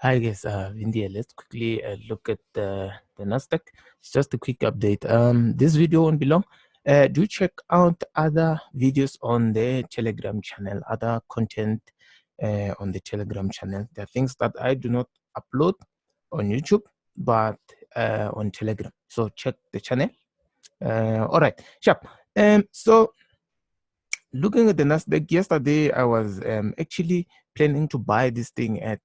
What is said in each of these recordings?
Hi guys, India. Let's quickly look at the Nasdaq. It's just a quick update. This video won't be long. Do check out other videos on the Telegram channel, other content on the Telegram channel. There are things that I do not upload on YouTube, but on Telegram. So check the channel. All right, sure. So looking at the Nasdaq yesterday, I was actually planning to buy this thing at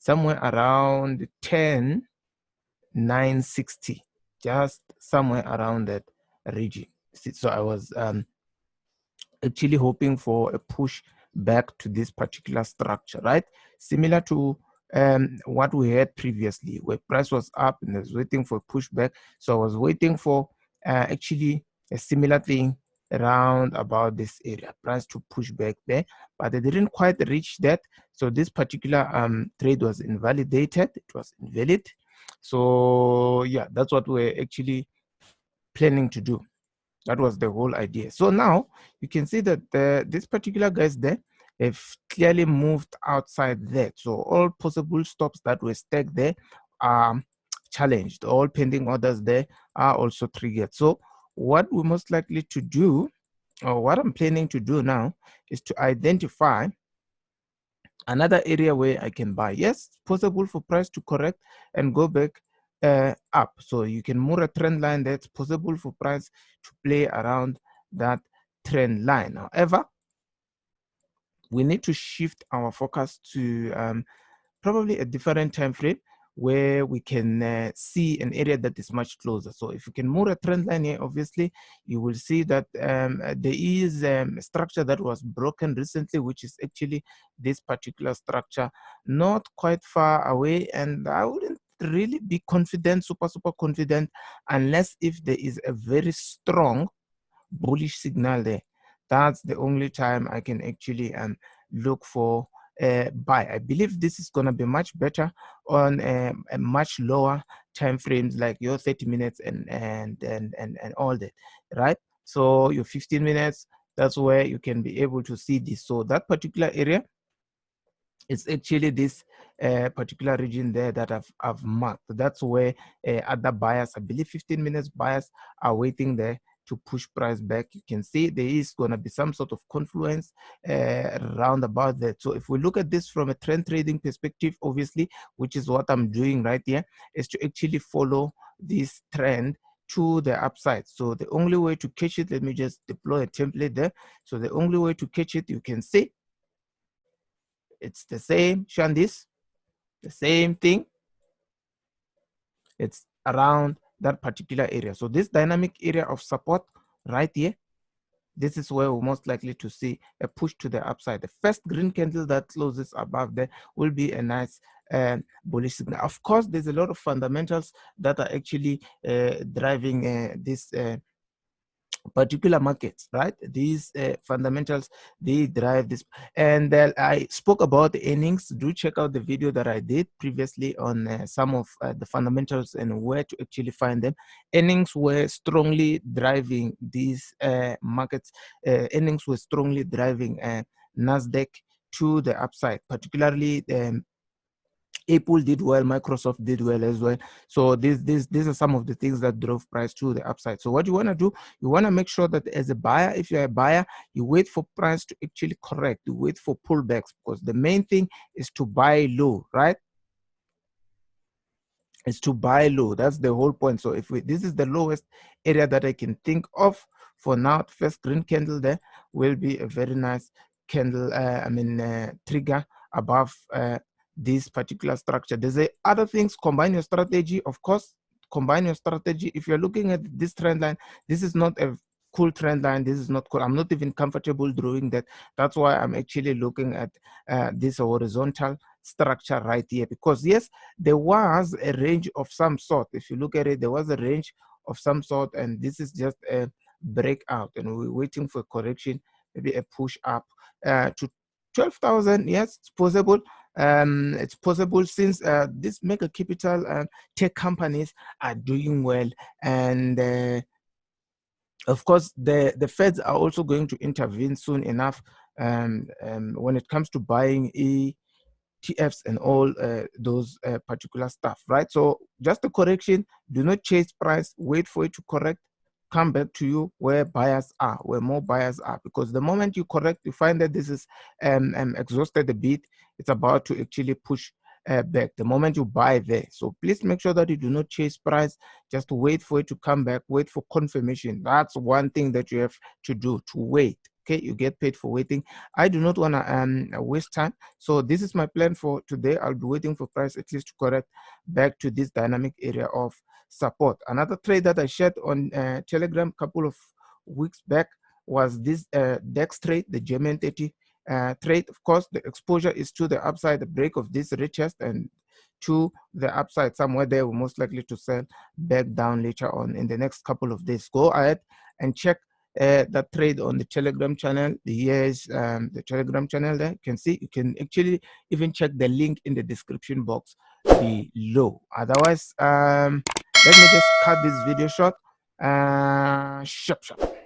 somewhere around 10,960, just somewhere around that region. So I was actually hoping for a push back to this particular structure, right? Similar to what we had previously, where price was up and I was waiting for a pushback. So I was waiting for actually a similar thing around about this area, price to push back there, but they didn't quite reach that. So this particular trade was invalidated. It was invalid. So yeah, that's what we're actually planning to do. That was the whole idea. So now you can see that this particular guys there have clearly moved outside that. So all possible stops that were stacked there are challenged. All pending orders there are also triggered. So what we're most likely to do, or what I'm planning to do now, is to identify another area where I can buy. Yes, it's possible for price to correct and go back up. So you can move a trend line. That's possible for price to play around that trend line. However, we need to shift our focus to probably a different time frame where we can see an area that is much closer. So if you can move a trend line here, obviously you will see that there is a structure that was broken recently, which is actually this particular structure, not quite far away. And I wouldn't really be confident, super confident, unless if there is a very strong bullish signal there. That's the only time I can actually look for buy. I believe this is going to be much better on a much lower time frames, like your 30 minutes and all that, right? So your 15 minutes, that's where you can be able to see this. So that particular area, it's actually this particular region there that I've marked. That's where other buyers, I believe 15 minutes buyers, are waiting there to push price back. You can see there is going to be some sort of confluence around about that. So if we look at this from a trend trading perspective, obviously, which is what I'm doing right here, is to actually follow this trend to the upside. So the only way to catch it, let me just deploy a template there. So the only way to catch it, you can see it's the same, Shandis, the same thing. It's around that particular area. So this dynamic area of support right here, this is where we're most likely to see a push to the upside. The first green candle that closes above there will be a nice bullish signal. Of course, there's a lot of fundamentals that are actually driving this particular markets, right? These fundamentals, they drive this. And I spoke about the earnings. Do check out the video that I did previously on some of the fundamentals and where to actually find them. Earnings were strongly driving these markets. Earnings were strongly driving NASDAQ to the upside, particularly Apple did well, Microsoft did well as well. So these are some of the things that drove price to the upside. So what you want to do, you want to make sure that as a buyer, if you're a buyer, you wait for price to actually correct. You wait for pullbacks, because the main thing is to buy low, right? It's to buy low. That's the whole point. So if this is the lowest area that I can think of for now, first green candle there will be a very nice candle, trigger above this particular structure. There's other things. Combine your strategy, of course. Combine your strategy. If you're looking at this trend line, this is not a cool trend line. This is not cool. I'm not even comfortable drawing that. That's why I'm actually looking at this horizontal structure right here, because yes, there was a range of some sort. If you look at it, there was a range of some sort, and this is just a breakout, and we're waiting for correction, maybe a push up to 12,000. Yes, it's possible. It's possible, since these mega capital tech companies are doing well, and of course the feds are also going to intervene soon enough when it comes to buying TFs and all those particular stuff, right? So just a correction, do not chase price, wait for it to correct, come back to you where buyers are, where more buyers are, because the moment you correct, you find that this is exhausted a bit, it's about to actually push back the moment you buy there. So please make sure that you do not chase price, just wait for it to come back, wait for confirmation. That's one thing that you have to do, to wait. Okay, you get paid for waiting. I do not want to waste time, so this is my plan for today. I'll be waiting for price at least to correct back to this dynamic area of support. Another trade that I shared on Telegram a couple of weeks back was this DEX trade, the German 30 trade. Of course, the exposure is to the upside, the break of this retest, and to the upside somewhere there. We're most likely to sell back down later on in the next couple of days. Go ahead and check that trade on the Telegram channel. Here's the Telegram channel there. You can see, you can actually even check the link in the description box below. Otherwise, let me just cut this video short. Shop.